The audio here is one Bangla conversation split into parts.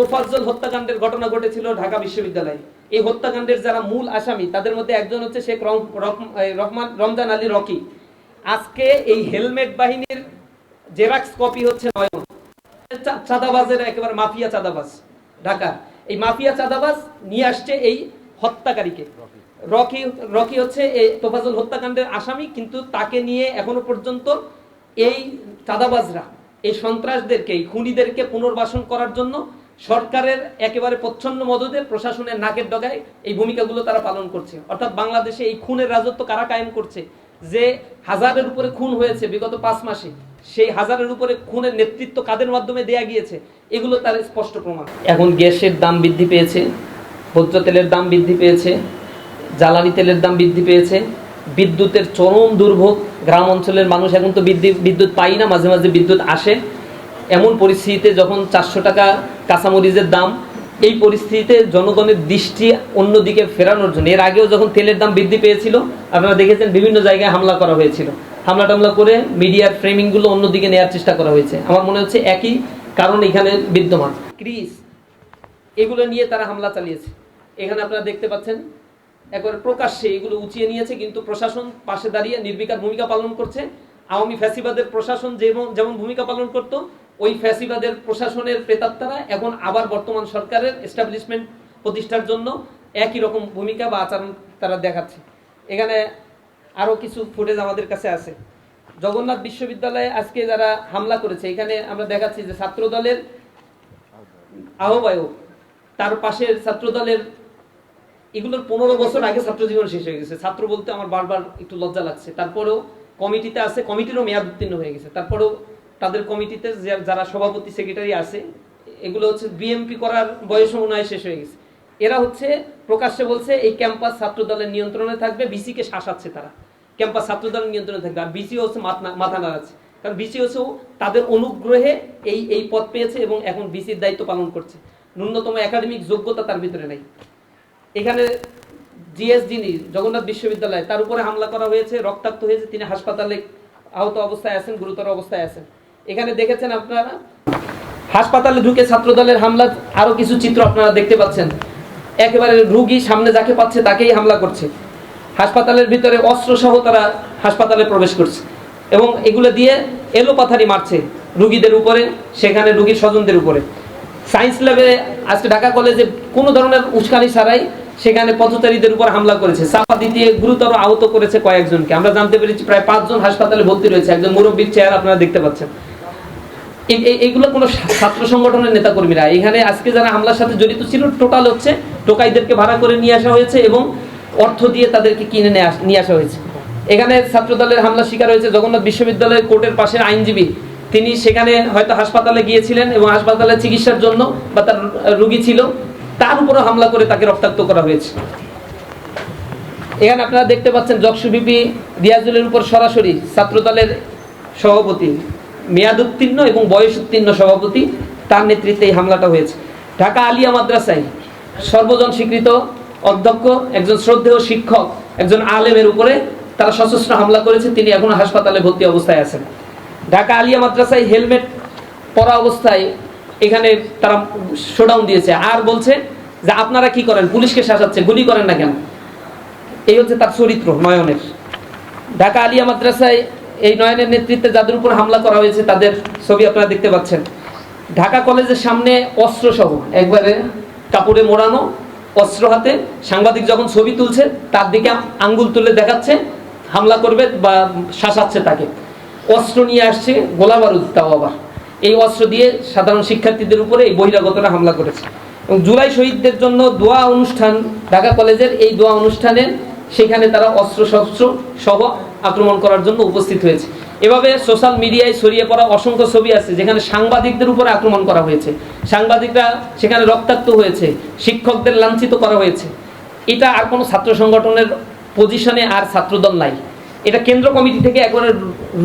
তোফাজ্জল হত্যাকাণ্ডের ঘটনা ঘটেছিল ঢাকা বিশ্ববিদ্যালয়ে। এই হত্যাকাণ্ডের যারা মূল আসামি তাদের মধ্যে একজন হচ্ছে শেখ রমজান আলী রকি। আজকে এই হেলমেট বাহিনীর জেরাক্স কপি হচ্ছে নয়ন, চাঁদাবাজের একেবারে মাফিয়া চাঁদাবাজ ঢাকা। এই মাফিয়া চাঁদাবাজ নিয়ে আসছে এই হত্যাকারীকে। রকি হচ্ছে এই তোফাজ্জল হত্যাকাণ্ডের আসামি, কিন্তু তাকে নিয়ে এখনো পর্যন্ত এই চাঁদাবাজরা এই সন্ত্রাসদেরকে, এই খুনিদেরকে পুনর্বাসন করার জন্য সরকারের একেবারে প্রচ্ছন্ন মদদে প্রশাসনের নাকের ডগায় এই ভূমিকাগুলো তারা পালন করছে। অর্থাৎ বাংলাদেশে এই খুনের রাজত্ব কারা কায়েম করছে? যে হাজারের উপরে খুন হয়েছে বিগত 5 মাসে, সেই হাজারের উপরে খুনের নেতৃত্ব কাদের মাধ্যমে দেয়া গিয়েছে, এগুলো তার স্পষ্ট প্রমাণ। এখন গ্যাসের দাম বৃদ্ধি পেয়েছে, ভোজ্য তেলের দাম বৃদ্ধি পেয়েছে, জ্বালানি তেলের দাম বৃদ্ধি পেয়েছে, বিদ্যুতের চরম দুর্ভোগ। গ্রাম অঞ্চলের মানুষ এখন তো বিদ্যুৎ পাই না, মাঝে মাঝে বিদ্যুৎ আসে। এমন পরিস্থিতিতে যখন 400 টাকা কাঁচামরিচের দাম, এই পরিস্থিতিতে জনগণের দৃষ্টি অন্যদিকে ফেরানোর জন্য এর আগেও যখন তেলের দাম বৃদ্ধি পেয়েছিল, আপনারা দেখেছেন বিভিন্ন জায়গায় হামলা করা হয়েছিল। হামলা টামলা করে মিডিয়ার ফ্রেমিংগুলো অন্যদিকে নেওয়ার চেষ্টা করা হয়েছে। আমার মনে হচ্ছে একই কারণ এখানে বিদ্যমান। ক্রিস এগুলো নিয়ে তারা হামলা চালিয়েছে। এখানে আপনারা দেখতে পাচ্ছেন একবারে প্রকাশ্যে এগুলো উঁচিয়ে নিয়েছে, কিন্তু প্রশাসন পাশে দাঁড়িয়ে নির্বিকার ভূমিকা পালন করছে। আওয়ামী ফ্যাসিবাদের প্রশাসন যেমন ভূমিকা পালন করত, ওই ফ্যাসিবাদের প্রশাসনের প্রেতাত্মারা এখন আবার বর্তমান সরকারের এস্টাবলিশমেন্ট প্রতিষ্ঠার জন্য একই রকম ভূমিকা বা আচরণ তারা দেখাচ্ছে। এখানে আরো কিছু ফুটেজ আমাদের কাছে আছে। জগন্নাথ বিশ্ববিদ্যালয়ে আজকে যারা হামলা করেছে, এখানে আমরা দেখাচ্ছি যে ছাত্র দলের আহ্বায়ক, তার পাশের ছাত্র দলের, এগুলোর 15 বছর আগে ছাত্র জীবন শেষ হয়ে গেছে। ছাত্র বলতে আমার বারবার একটু লজ্জা লাগছে। তারপরেও কমিটিতে আছে, কমিটিরও মেয়াদ উত্তীর্ণ হয়ে গেছে। তারপরেও তাদের কমিটিতে যারা সভাপতি সেক্রেটারি আছে, এগুলো হচ্ছে বিএমপি করার বয়স মনে হয় শেষ হয়ে গেছে। এরা হচ্ছে প্রকাশ্যে বলছে এই ক্যাম্পাস ছাত্র দলের নিয়ন্ত্রণে থাকবে, বিসিকে শাসাচ্ছে তারা। ক্যাম্পাস ছাত্র দলের নিয়ন্ত্রণে থাকবে, আর বিসি হচ্ছে মাথা নাড়াচ্ছে। কারণ বিসি হচ্ছে তাদের অনুগ্রহে এই পদ পেয়েছে এবং এখন বিসির দায়িত্ব পালন করছে। ন্যূনতম একাডেমিক যোগ্যতা তার ভিতরে নাই। এখানে জিএস যিনি জগন্নাথ বিশ্ববিদ্যালয়, তার উপরে হামলা করা হয়েছে, রক্তাক্ত হয়েছে, তিনি হাসপাতালে আহত অবস্থায় আছেন, গুরুতর অবস্থায় আছেন। এখানে দেখেছেন আপনারা হাসপাতালে ঢুকে ছাত্রদলের হামলা, আরো কিছু চিত্র আপনারা দেখতে পাচ্ছেন। একেবারে রোগী সামনে যাকে পাচ্ছে তাকেই হামলা করছে। হাসপাতালের ভিতরে অস্ত্র সহ তারা হাসপাতালে প্রবেশ করছে এবং এগুলো দিয়ে এলোপাথারি মারছে রোগীদের উপরে, সেখানে রোগীর স্বজনদের উপরে। সায়েন্স ল্যাবে আজকে ঢাকা কলেজে কোনো ধরনের উস্কানি ছাড়াই সেখানে পথচারীদের উপর হামলা করেছে, চাপা দিয়ে গুরুতর আহত করেছে কয়েকজনকে। আমরা জানতে পেরেছি প্রায় 5 জন হাসপাতালে ভর্তি রয়েছে। একজন মুরব্বীর চেহারা আপনারা দেখতে পাচ্ছেন। এইগুলো কোনো ছাত্র সংগঠনের নেতা কর্মীরা, এখানে আজকে যারা হামলার সাথে জড়িত ছিল টোটাল হচ্ছে টোকাইদেরকে ভাড়া করে নিয়ে আসা হয়েছে এবং অর্থ দিয়ে তাদেরকে কিনে নিয়ে আসা হয়েছে। এখানে ছাত্র দলের হামলা শিকার হয়েছে জগন্নাথ বিশ্ববিদ্যালয়ের কোর্টের পাশের আইনজীবী। তিনি সেখানে হয়তো হাসপাতালে গিয়েছিলেন এবং হাসপাতালে চিকিৎসার জন্য বা তার রোগী ছিল, তার উপরে হামলা করে তাকে রক্তাক্ত করা হয়েছে। এখানে আপনারা দেখতে পাচ্ছেন জকসু বিপি রিয়াজুলের উপর সরাসরি ছাত্র দলের সভাপতি, মেয়াদ উত্তীর্ণ এবং বয়স উত্তীর্ণ সভাপতি, তার নেতৃত্বে এই হামলাটা হয়েছে। ঢাকা আলিয়া মাদ্রাসায় সর্বজন স্বীকৃত অধ্যক্ষ, একজন শ্রদ্ধেয় শিক্ষক, একজন আলেমের উপরে তারা সশস্ত্র হামলা করেছে। তিনি এখনো হাসপাতালে ভর্তি অবস্থায় আছেন। ঢাকা আলিয়া মাদ্রাসায় হেলমেট পরা অবস্থায় এখানে তারা শোডাউন দিয়েছে আর বলছে যে আপনারা কি করেন, পুলিশকে শাসাচ্ছে, গুলি করেন না কেন? এই হচ্ছে তার চরিত্র নয়নের। ঢাকা আলিয়া মাদ্রাসায় এই নয়নের নেতৃত্বে যাদের উপর হামলা করা হয়েছে তাদের ছবি আপনারা দেখতে পাচ্ছেন। ঢাকা কলেজের সামনে অস্ত্র সহ একবারে কাপড়ে মোড়ানো অস্ত্র হাতে, সাংবাদিক যখন ছবি তুলছে তার দিকে আঙ্গুল তুলে দেখাচ্ছে হামলা করবে বা শাসাচ্ছে তাকে। অস্ত্র নিয়ে আসছে, গোলা বারুদ, তাও আবার এই অস্ত্র দিয়ে সাধারণ শিক্ষার্থীদের উপরে এই বহিরাগতরা হামলা করেছে। এবং জুলাই শহীদদের জন্য দোয়া অনুষ্ঠান, ঢাকা কলেজের এই দোয়া অনুষ্ঠানে সেখানে তারা অস্ত্র শস্ত্র সহ আক্রমণ করার জন্য উপস্থিত হয়েছে। এভাবে সোশ্যাল মিডিয়ায় ছড়িয়ে পড়া অসংখ্য ছবি আছে যেখানে সাংবাদিকদের উপরে আক্রমণ করা হয়েছে, সাংবাদিকরা সেখানে রক্তাক্ত হয়েছে, শিক্ষকদের লাঞ্ছিত করা হয়েছে। এটা আর কোনো ছাত্র সংগঠনের পজিশনে আর ছাত্রদল নাই। এটা কেন্দ্র কমিটি থেকে একবারে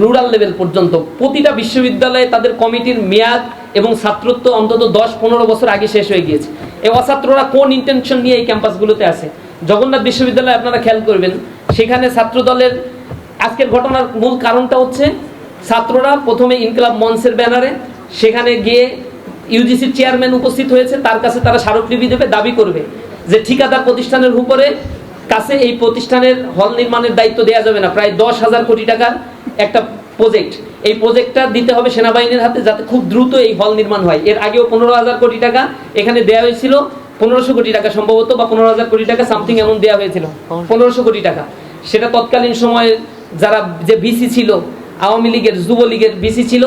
রুরাল লেভেল পর্যন্ত প্রতিটা বিশ্ববিদ্যালয়ে তাদের কমিটির মেয়াদ এবং ছাত্রত্ব অন্তত 10-15 বছর আগে শেষ হয়ে গিয়েছে। এই অছাত্ররা কোন ইন্টেনশন নিয়ে এই ক্যাম্পাসগুলোতে আছে? জগন্নাথ বিশ্ববিদ্যালয়ে আপনারা খেয়াল করবেন, সেখানে ছাত্র দলের আজকের ঘটনার মূল কারণটা হচ্ছে ছাত্ররা প্রথমে ইনকিলাব মঞ্চের ব্যানারে সেখানে গিয়ে ইউজিসির চেয়ারম্যান উপস্থিত হয়েছে, তার কাছে তারা স্মারকলিপি দেবে, দাবি করবে যে ঠিকাদার প্রতিষ্ঠানের উপরে কাছে এই প্রতিষ্ঠানের হল নির্মাণের দায়িত্ব দেওয়া যাবে না। প্রায় 10,000 কোটি টাকার একটা প্রজেক্ট, এই প্রজেক্টটা দিতে হবে সেনাবাহিনীর হাতে, যাতে খুব দ্রুত এই হল নির্মাণ হয়। এর আগেও 15,000 কোটি টাকা এখানে দেওয়া হয়েছিল, 1500 কোটি টাকা সম্ভবত, বা 15,000 কোটি টাকা সামথিং এমন দেওয়া হয়েছিল, 1500 কোটি টাকা। সেটা তৎকালীন সময়ে যারা যে ভিসি ছিল, আওয়ামী লীগের যুবলীগের ভিসি ছিল,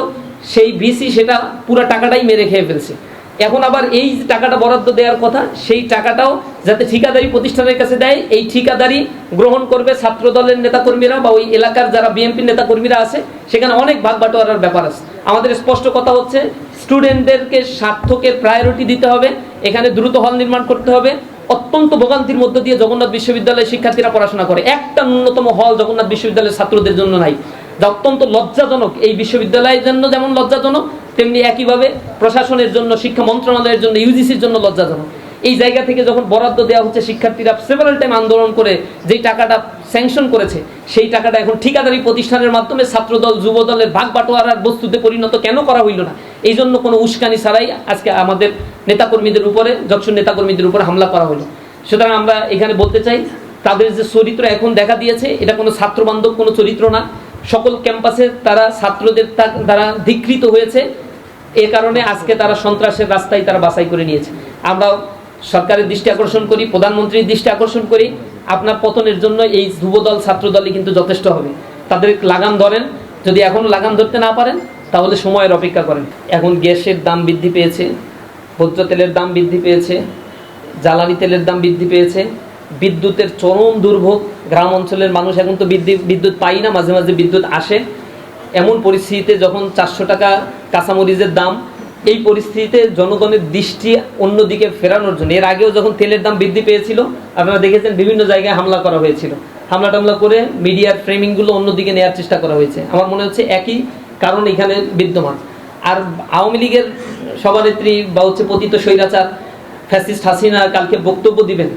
সেই ভিসি সেটা পুরো টাকাটাই মেরে খেয়ে ফেলছে। এখন আবার এই টাকাটা বরাদ্দ দেওয়ার কথা, সেই টাকাটাও যাতে ঠিকাদারি প্রতিষ্ঠানের কাছে দেয়, এই ঠিকাদারি গ্রহণ করবে ছাত্র দলের নেতাকর্মীরা বা ওই এলাকার যারা বিএনপির নেতাকর্মীরা আছে, সেখানে অনেক ভাগ বাটোয়ারার ব্যাপার আছে। আমাদের স্পষ্ট কথা হচ্ছে, স্টুডেন্টদেরকে স্বার্থকে প্রায়োরিটি দিতে হবে, এখানে দ্রুত হল নির্মাণ করতে হবে। অত্যন্ত ভোগান্তির মধ্য দিয়ে জগন্নাথ বিশ্ববিদ্যালয়ের শিক্ষার্থীরা পড়াশোনা করে, একটা ন্যূনতম হল জগন্নাথ বিশ্ববিদ্যালয়ের ছাত্রদের জন্য নাই, যা অত্যন্ত লজ্জাজনক। এই বিশ্ববিদ্যালয়ের জন্য যেমন লজ্জাজনক, তেমনি একইভাবে প্রশাসনের জন্য, শিক্ষা মন্ত্রণালয়ের জন্য, ইউজিসির জন্য লজ্জাজনক। এই জায়গা থেকে যখন বরাদ্দ দেওয়া হচ্ছে, শিক্ষার্থীরা সেভারাল টাইম আন্দোলন করে যেই টাকাটা স্যাংশন করেছে, সেই টাকাটা এখন ঠিকাদারি প্রতিষ্ঠানের মাধ্যমে ছাত্রদল যুবদলের ভাগ বাটোয়ারার বস্তুতে পরিণত কেন করা হইল না? এই জন্য কোনো উস্কানি ছাড়াই আজকে আমাদের নেতাকর্মীদের উপরে, যক্ষুর নেতাকর্মীদের উপরে হামলা করা হলো। সুতরাং আমরা এখানে বলতে চাই, তাদের যে চরিত্র এখন দেখা দিয়েছে, এটা কোনো ছাত্রবান্ধব কোনো চরিত্র না। সকল ক্যাম্পাসে তারা ছাত্রদের দ্বারা ধিকৃত হয়েছে, এ কারণে আজকে তারা সন্ত্রাসের রাস্তায় তারা বাছাই করে নিয়েছে। আমরা সরকারের দৃষ্টি আকর্ষণ করি, প্রধানমন্ত্রীর দৃষ্টি আকর্ষণ করি, আপনার পতনের জন্য এই যুবদল ছাত্রদলই কিন্তু যথেষ্ট হবে। তাদের লাগাম ধরেন, যদি এখনো লাগাম ধরতে না পারেন তাহলে সময়ের অপেক্ষা করেন। এখন গ্যাসের দাম বৃদ্ধি পেয়েছে, ভোজ্য তেলের দাম বৃদ্ধি পেয়েছে, জ্বালানি তেলের দাম বৃদ্ধি পেয়েছে, বিদ্যুতের চরম দুর্ভোগ। গ্রাম অঞ্চলের মানুষ এখন তো বিদ্যুৎ পাই না, মাঝে মাঝে বিদ্যুৎ আসে। এমন পরিস্থিতিতে যখন 400 টাকা কাঁচামরিচের দাম, এই পরিস্থিতিতে জনগণের দৃষ্টি অন্যদিকে ফেরানোর জন্য, এর আগেও যখন তেলের দাম বৃদ্ধি পেয়েছিল, আপনারা দেখেছেন বিভিন্ন জায়গায় হামলা করা হয়েছিল, হামলা টামলা করে মিডিয়ার ফ্রেমিংগুলো অন্যদিকে নেওয়ার চেষ্টা করা হয়েছে। আমার মনে হচ্ছে একই কারণ এখানে বিদ্যমান। আর আওয়ামী লীগের সভানেত্রী বা পতিত স্বৈরাচার ফ্যাসিস্ট হাসিনা কালকে বক্তব্য দিবেন,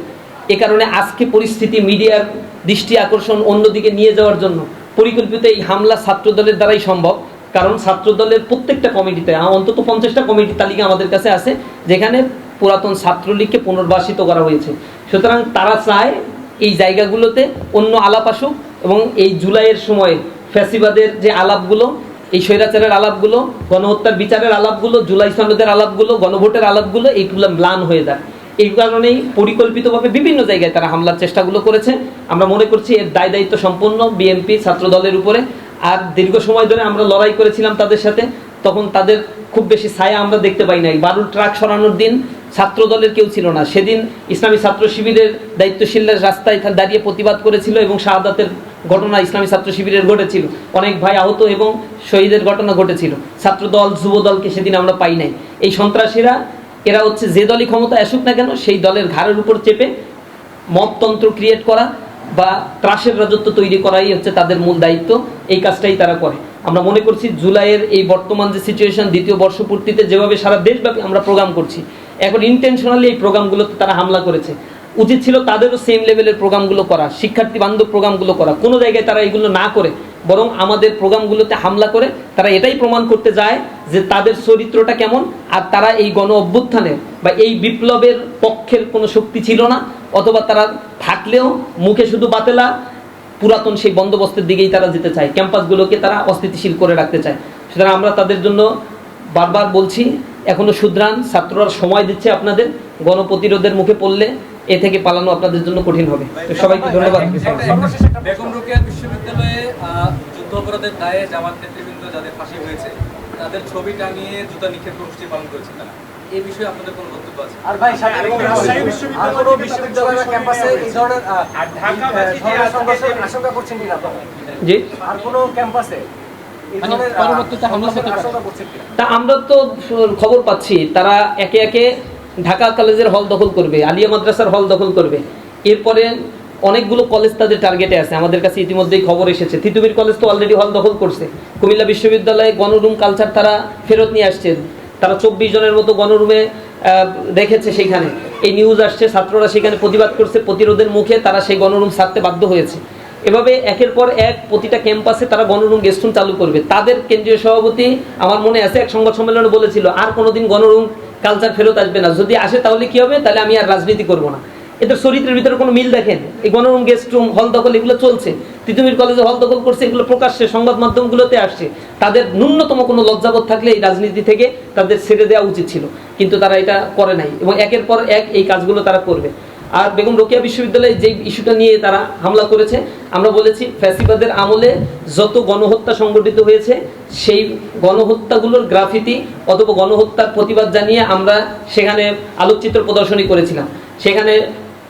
এ কারণে আজকে পরিস্থিতি মিডিয়ার দৃষ্টি আকর্ষণ অন্যদিকে নিয়ে যাওয়ার জন্য পরিকল্পিত এই হামলা ছাত্রদলের দ্বারাই সম্ভব। কারণ ছাত্রদলের প্রত্যেকটা কমিটিতে অন্তত 50টা কমিটির তালিকা আমাদের কাছে আছে, যেখানে পুরাতন ছাত্রলীগকে পুনর্বাসিত করা হয়েছে। সুতরাং তারা চায় এই জায়গাগুলোতে অন্য আলাপ আসুক, এবং এই জুলাইয়ের সময় ফ্যাসিবাদের যে আলাপগুলো, এই স্বৈরাচারের আলাপগুলো, গণহত্যার বিচারের আলাপগুলো, জুলাই সনদের আলাপগুলো, গণভোটের আলাপগুলো, এইগুলো ম্লান হয়ে যায়। এই কারণেই পরিকল্পিতভাবে বিভিন্ন জায়গায় তারা হামলার চেষ্টাগুলো করেছে। আমরা মনে করছি এর দায় দায়িত্ব সম্পূর্ণ বিএনপি ছাত্র দলের উপরে। আর দীর্ঘ সময় ধরে আমরা লড়াই করেছিলাম তাদের সাথে, তখন তাদের খুব বেশি ছায়া আমরা দেখতে পাই নাই। বালুর ট্রাক সরানোর দিন ছাত্র দলের কেউ ছিল না, সেদিন ইসলামী ছাত্র শিবিরের দায়িত্বশীলরা রাস্তায় দাঁড়িয়ে প্রতিবাদ করেছিল, এবং শাহাদাতের ঘটনা ইসলামী ছাত্র শিবিরের ঘটেছিল, অনেক ভাই আহত এবং শহীদের ঘটনা ঘটেছিল। ছাত্রদল যুবদলকে সেদিন আমরা পাই নাই। এই সন্ত্রাসীরা, এরা হচ্ছে যে দলই ক্ষমতা আসুক না কেন, সেই দলের ঘাড়ের উপর চেপে মততন্ত্র ক্রিয়েট করা বা ত্রাসের রাজত্ব তৈরি করাই হচ্ছে তাদের মূল দায়িত্ব। এই কাজটাই তারা করে। আমরা মনে করছি জুলাইয়ের এই বর্তমান যে সিচুয়েশন, দ্বিতীয় বর্ষপূর্তিতে যেভাবে সারা দেশব্যাপী আমরা প্রোগ্রাম করছি, এখন ইন্টেনশনালি এই প্রোগ্রামগুলোতে তারা হামলা করেছে। উচিত ছিল তাদেরও সেম লেভেলের প্রোগ্রামগুলো করা, শিক্ষার্থী বান্ধব প্রোগ্রামগুলো করা। কোনো জায়গায় তারা এগুলো না করে বরং আমাদের প্রোগ্রামগুলোতে হামলা করে তারা এটাই প্রমাণ করতে যায় যে তাদের চরিত্রটা কেমন, আর তারা এই গণ অভ্যুত্থানের বা এই বিপ্লবের পক্ষের কোনো শক্তি ছিল না, অথবা তারা থাকলেও মুখে শুধু বাতেলা পুরাতন সেই বন্দোবস্তের দিকেই তারা যেতে চায়, ক্যাম্পাসগুলোকে তারা অস্থিতিশীল করে রাখতে চায়। সুতরাং আমরা তাদের জন্য বারবার বলছি, এখনো শুধরান, ছাত্ররা সময় দিচ্ছে আপনাদের। গণপ্রতিরোধের মুখে পড়লে এ থেকে পালানো আপনাদের জন্য কঠিন হবে। তো সবাইকে ধন্যবাদ। বেগম রোকেয়া বিশ্ববিদ্যালয়ে যুদ্ধ অপরাধের দায়ে জামাত নেতৃবৃন্দ যাদের ফাঁসি হয়েছে, তাদের ছবি টাঙিয়ে জুতা নিক্ষেপ কর্মসূচি পালন করেছে তারা, এই বিষয়ে আপনাদের কোনো বক্তব্য আছে? আর ভাই, কোনো বিশ্ববিদ্যালয়ের ক্যাম্পাসে এই ধরনের সংঘর্ষের আশঙ্কা করছেন কিনা আপনারা? জি, আর কোনো ক্যাম্পাসে তা আমরা তো খবর পাচ্ছি তারা একে একে ঢাকা কলেজের হল দখল করবে, আলিয়া মাদ্রাসার হল দখল করবে, এরপরে অনেকগুলো কলেজ তাদের টার্গেটে আছে। আমাদের কাছে ইতিমধ্যেই খবর এসেছে, তিতুমির কলেজ তো অলরেডি হল দখল করছে। কুমিল্লা বিশ্ববিদ্যালয়ে গণরুম কালচার তারা ফেরত নিয়ে আসছে, তারা 24 জনের মতো গণরুমে রেখেছে। সেইখানে এই নিউজ আসছে, ছাত্ররা সেখানে প্রতিবাদ করছে, প্রতিরোধের মুখে তারা সেই গণরুম ছাড়তে বাধ্য হয়েছে। এভাবে একের পর এক প্রতিটা ক্যাম্পাসে তারা গণরুম গেস্ট রুম চালু করবে। তাদের কেন্দ্রীয় সভাপতি আমার মনে আছে এক সংবাদ সম্মেলনে বলেছিল, আর কোনোদিন গণরুম কালচার ফেরত আসবে না, যদি আসে তাহলে কি হবে, তাহলে আমি আর রাজনীতি করব না। এদের চরিত্রের ভিতরে কোনো মিল দেখেন? এই গণরুম গেস্ট রুম হল দখল এগুলো চলছে, তিতুমির কলেজে হল দখল করছে, এগুলো প্রকাশ্যে সংবাদ মাধ্যমগুলোতে আসছে। তাদের ন্যূনতম কোনো লজ্জাবোধ থাকলে এই রাজনীতি থেকে তাদের ছেড়ে দেওয়া উচিত ছিল, কিন্তু তারা এটা করে নাই এবং একের পর এক এই কাজগুলো তারা করবে। আর বেগম রোকেয়া বিশ্ববিদ্যালয়ে যে ইস্যুটা নিয়ে তারা হামলা করেছে, আমরা বলেছি ফ্যাসিবাদের আমলে যত গণহত্যা সংগঠিত হয়েছে সেই গণহত্যাগুলোর গ্রাফিতি অথবা গণহত্যার প্রতিবাদ জানিয়ে আমরা সেখানে আলোকচিত্র প্রদর্শনী করেছিলাম। সেখানে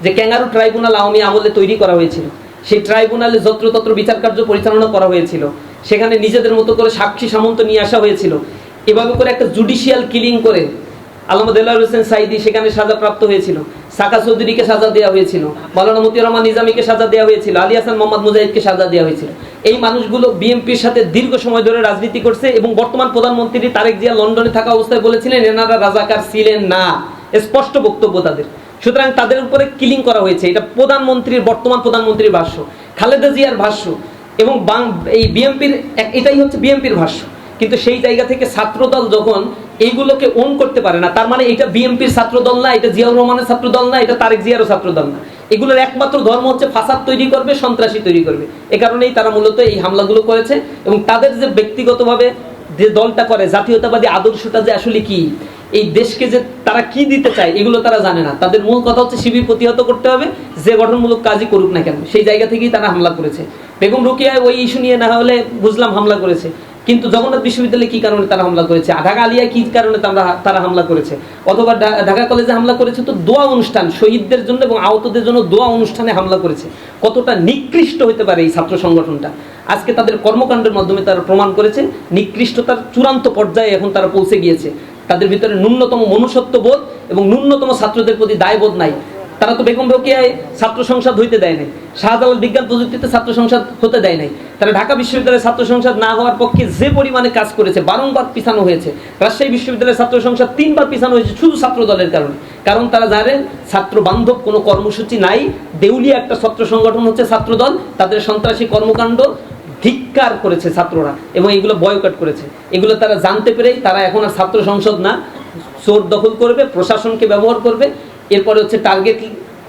যে ক্যাঙ্গারু ট্রাইব্যুনাল আওয়ামী আমলে তৈরি করা হয়েছিল, সেই ট্রাইব্যুনালে যত্রতত্র বিচার কার্য পরিচালনা করা হয়েছিল, সেখানে নিজেদের মতো করে সাক্ষী সামন্ত নিয়ে আসা হয়েছিল। এভাবে করে একটা জুডিশিয়াল কিলিং করে আল্লামা দেলোয়ার হোসেন সাইদি সেখানে সাজাপ্রাপ্ত হয়েছিল, সাকা চৌধুরীকে সাজা দেওয়া হয়েছিল, মাওলানা মতিউর রহমান নিজামীকে সাজা দেওয়া হয়েছিল, আলী হাসান মোহাম্মদ মুজাহিদকে সাজা দেওয়া হয়েছিল। এই মানুষগুলো বিএনপির সাথে দীর্ঘ সময় ধরে রাজনীতি করছে এবং বর্তমান প্রধানমন্ত্রী তারেক জিয়া লন্ডনে থাকা অবস্থায় বলেছিলেন এনারা রাজাকার ছিলেন না, স্পষ্ট বক্তব্য তাদের। সুতরাং তাদের উপরে কিলিং করা হয়েছে, এটা প্রধানমন্ত্রীর, বর্তমান প্রধানমন্ত্রীর ভাষ্য, খালেদা জিয়ার ভাষ্য এবং এই বিএনপির, এটাই হচ্ছে বিএনপির ভাষ্য। কিন্তু সেই জায়গা থেকে ছাত্রদল যখন এইগুলোকে ওন করতে পারে না, তার মানে এটা বিএনপির ছাত্রদল না, এটা জিয়াউর রহমানের ছাত্রদল না, এটা তারেক জিয়ারও ছাত্রদল না। এগুলোর একমাত্র ধর্ম হচ্ছে ফাসাদ তৈরি করবে, সন্ত্রাসী তৈরি করবে। এ কারণেই তারা মূলত এই হামলাগুলো করেছে এবং তাদের যে ব্যক্তিগতভাবে যে দলটা করে, জাতীয়তাবাদী আদর্শটা যে আসলে কি, এই দেশকে যে তারা কি দিতে চায় এগুলো তারা জানে না। তাদের মূল কথা হচ্ছে শিবির প্রতিহত করতে হবে, যে গঠনমূলক কাজই করুক না কেন। সেই জায়গা থেকেই তারা হামলা করেছে। বেগম রোকেয়া ওই ইস্যু নিয়ে না হলে বুঝলাম হামলা করেছে, কিন্তু জগন্নাথ বিশ্ববিদ্যালয়ে কি কারণে তারা হামলা করেছে, ঢাকা আলিয়া কি কারণে তারা হামলা করেছে, অথবা ঢাকা কলেজে হামলা করেছে তো দোয়া অনুষ্ঠান, শহীদদের জন্য এবং আহতদের জন্য দোয়া অনুষ্ঠানে হামলা করেছে। কতটা নিকৃষ্ট হতে পারে এই ছাত্র সংগঠনটা, আজকে তাদের কর্মকাণ্ডের মাধ্যমে তারা প্রমাণ করেছে নিকৃষ্টতার চূড়ান্ত পর্যায়ে এখন তারা পৌঁছে গিয়েছে। তাদের ভিতরে ন্যূনতম মনুষ্যত্ববোধ এবং ন্যূনতম ছাত্রদের প্রতি দায়বোধ নাই। তারা তো বেগম রোকেয়ায় ছাত্র সংসদ হইতে দেয় নাই, শাহজালাল বিজ্ঞান প্রযুক্তিতে ছাত্র সংসদ হতে দেয় নাই। তারা ঢাকা বিশ্ববিদ্যালয়ের ছাত্র সংসদ না হওয়ার পক্ষে যে পরিমাণে কাজ করেছে, বারংবার পিছানো হয়েছে। রাজশাহী বিশ্ববিদ্যালয়ের ছাত্র সংসদ 3 বার পিছানো হয়েছে শুধু ছাত্র দলের কারণে। কারণ তারা জানেন ছাত্র বান্ধব কোনো কর্মসূচি নাই, দেউলিয়া একটা ছাত্র সংগঠন হচ্ছে ছাত্র দল। তাদের সন্ত্রাসী কর্মকাণ্ড ধিক্কার করেছে ছাত্ররা এবং এগুলো বয়কট করেছে। এগুলো তারা জানতে পেরেই তারা এখন আর ছাত্র সংসদ না, চোর দখল করবে, প্রশাসনকে ব্যবহার করবে, এরপরে হচ্ছে টার্গেট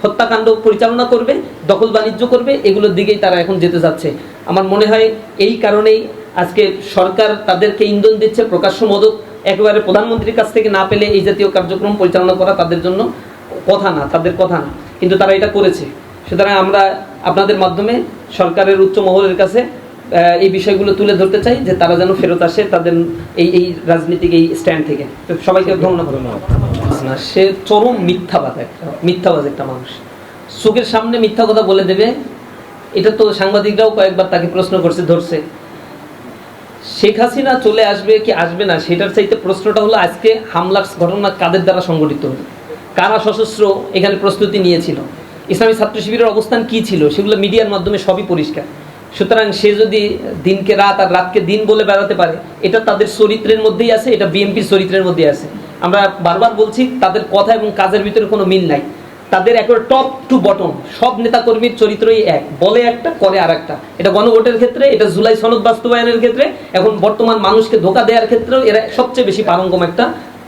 হত্যাকাণ্ড পরিচালনা করবে, দখল বাণিজ্য করবে, এগুলোর দিকেই তারা এখন যেতে যাচ্ছে। আমার মনে হয় এই কারণেই আজকে সরকার তাদেরকে ইন্ধন দিচ্ছে। প্রকাশ্য মদত একেবারে প্রধানমন্ত্রীর কাছ থেকে না পেলে এই জাতীয় কার্যক্রম পরিচালনা করা তাদের জন্য কথা না, তাদের কথা না, কিন্তু তারা এটা করেছে। সুতরাং আমরা আপনাদের মাধ্যমে সরকারের উচ্চ মহলের কাছে এই বিষয়গুলো তুলে ধরতে চাই যে তারা যেন ফেরত আসে তাদের এই রাজনীতিক এই স্ট্যান্ড থেকে। তো সবাইকে ধন্যবাদ। না, সে চরম মিথ্যাবাজ একটা মানুষ, চোখের সামনে মিথ্যা কথা বলে দেবে। এটা তো সাংবাদিকরাও কয়েকবার তাকে প্রশ্ন করছে, ধরছে। শেখ হাসিনা চলে আসবে কি আসবে না সেটার চাইতে প্রশ্নটা হলো আজকে হামলার ঘটনা কাদের দ্বারা সংগঠিত হলো, কারা সশস্ত্র এখানে প্রস্তুতি নিয়েছিল, ইসলামী ছাত্র শিবিরের অবস্থান কি ছিল, সেগুলো মিডিয়ার মাধ্যমে সবই পরিষ্কার। সুতরাং সে যদি দিনকে রাত আর রাতকে দিন বলে বেড়াতে পারে, এটা তাদের চরিত্রের মধ্যেই আছে, এটা বিএনপির চরিত্রের মধ্যেই আছে। আমরা বারবার বলছি তাদের কথা এবং কাজের ভিতরে কোনো মিল নাই। তাদের একেবারে টপ টু বটম সব নেতাকর্মীর চরিত্রই এক, বলে একটা করে আর একটা। এটা গণভোটের ক্ষেত্রে, এটা জুলাই সনদ বাস্তবায়নের ক্ষেত্রে, এখন বর্তমান মানুষকে ধোঁকা দেওয়ার ক্ষেত্রেও এরা সবচেয়ে বেশি পারঙ্গম একটা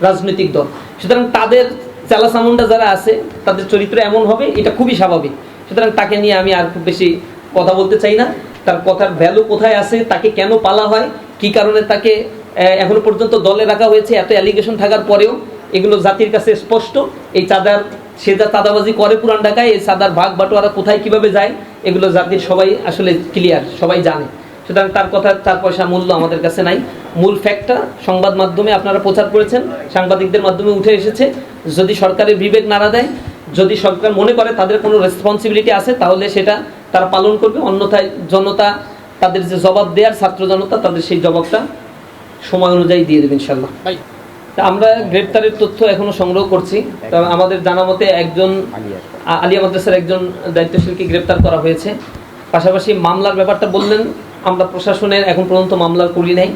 রাজনৈতিক দল। সুতরাং তাদের চালাচামুন্ডা যারা আছে তাদের চরিত্র এমন হবে, এটা খুবই স্বাভাবিক। সুতরাং তাকে নিয়ে আমি আর খুব বেশি কথা বলতে চাই না। তার কথার ভ্যালু কোথায় আছে, তাকে কেন পালা হয়, কি কারণে তাকে এখনো পর্যন্ত দলে রাখা হয়েছে, এত অ্যালিগেশন থাকার পরেও এগুলো জাতির কাছে স্পষ্ট। এই চাঁদার, সে যা চাঁদাবাজি করে পুরান ঢাকায়, এই চাঁদার ভাগ বাটোয়ারা কোথায় কিভাবে যায়, এগুলো জাতির সবাই আসলে ক্লিয়ার, সবাই জানে। সুতরাং তার কথা 4 পয়সা মূল্য আমাদের কাছে নাই। মূল ফ্যাক্টটা সংবাদ মাধ্যমে আপনারা প্রচার করেছেন, সাংবাদিকদের মাধ্যমে উঠে এসেছে। যদি সরকারের বিবেক নাড়া দেয়, যদি সরকার মনে করে তাদের কোনো রেসপন্সিবিলিটি আছে, তাহলে সেটা তারা পালন করবে। অন্যথায় জনতা তাদের যে জবাব দেওয়ার, ছাত্র জনতা তাদের সেই জবাবটা সময় অনুযায়ী দিয়ে দেবে ইনশাল্লাহ। আমরা গ্রেপ্তারের তথ্য এখনো সংগ্রহ করছি। তবে আমাদের জানা মতে একজন আলিয়া মাদ্রাসার একজন দায়িত্বশীলকে গ্রেপ্তার করা হয়েছে। পাশাপাশি মামলার ব্যাপারটা বললেন, আমরা প্রশাসনের এখন পর্যন্ত মামলা করি নাই,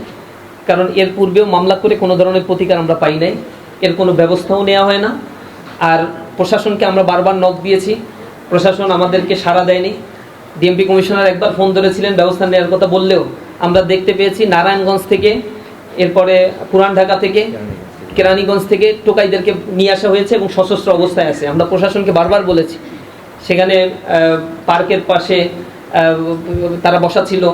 কারণ এর পূর্বেও মামলা করে কোনো ধরনের প্রতিকার আমরা পাই নাই, এর কোনো ব্যবস্থাও নেওয়া হয় না। আর প্রশাসনকে আমরা বারবার নক দিয়েছি, প্রশাসন আমাদেরকে সাড়া দেয়নি। ডিএমপি কমিশনার একবার ফোন ধরেছিলেন ব্যবস্থা নেওয়ার কথা বললেও আমরা দেখতে পেয়েছি নারায়ণগঞ্জ থেকে, এরপরে পুরান ঢাকা থেকে, কেরানীগঞ্জ থেকে টোকাইদেরকে নিয়ে আসা হয়েছে এবং সশস্ত্র অবস্থায় আছে। আমরা প্রশাসনকে বারবার বলেছি, সেখানে পার্কের পাশে তারা বসা ছিল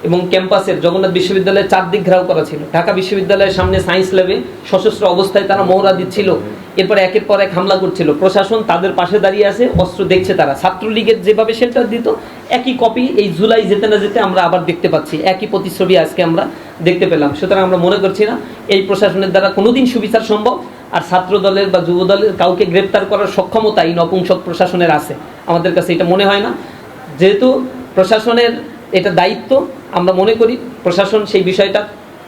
এবং ক্যাম্পাসের জগন্নাথ বিশ্ববিদ্যালয়ের চারদিক ঘেরাও করা ছিল। ঢাকা বিশ্ববিদ্যালয়ের সামনে সায়েন্স ল্যাবে সশস্ত্র অবস্থায় তারা মহড়া দিচ্ছিল, এরপরে একের পর এক হামলা করছিল। প্রশাসন তাদের পাশে দাঁড়িয়ে আছে, অস্ত্র দেখছে। তারা ছাত্রলীগের যেভাবে শেল্টার দিত একই কপি এই জুলাই যেতে না যেতে আমরা আবার দেখতে পাচ্ছি, একই প্রতিচ্ছবি আজকে আমরা দেখতে পেলাম। সুতরাং আমরা মনে করছি না এই প্রশাসনের দ্বারা কোনোদিন সুবিচার সম্ভব। আর ছাত্র দলের বা যুব দলের কাউকে গ্রেপ্তার করার সক্ষমতা এই নপুংসক প্রশাসনের আছে, আমাদের কাছে এটা মনে হয় না। যেহেতু প্রশাসনের এটা দায়িত্ব, আমরা মনে করি প্রশাসন সেই বিষয়টা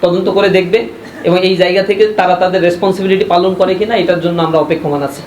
তদন্ত করে দেখবে এবং এই জায়গা থেকে তারা তাদের রেসপন্সিবিলিটি পালন করে কিনা এটার জন্য আমরা অপেক্ষমান আছি।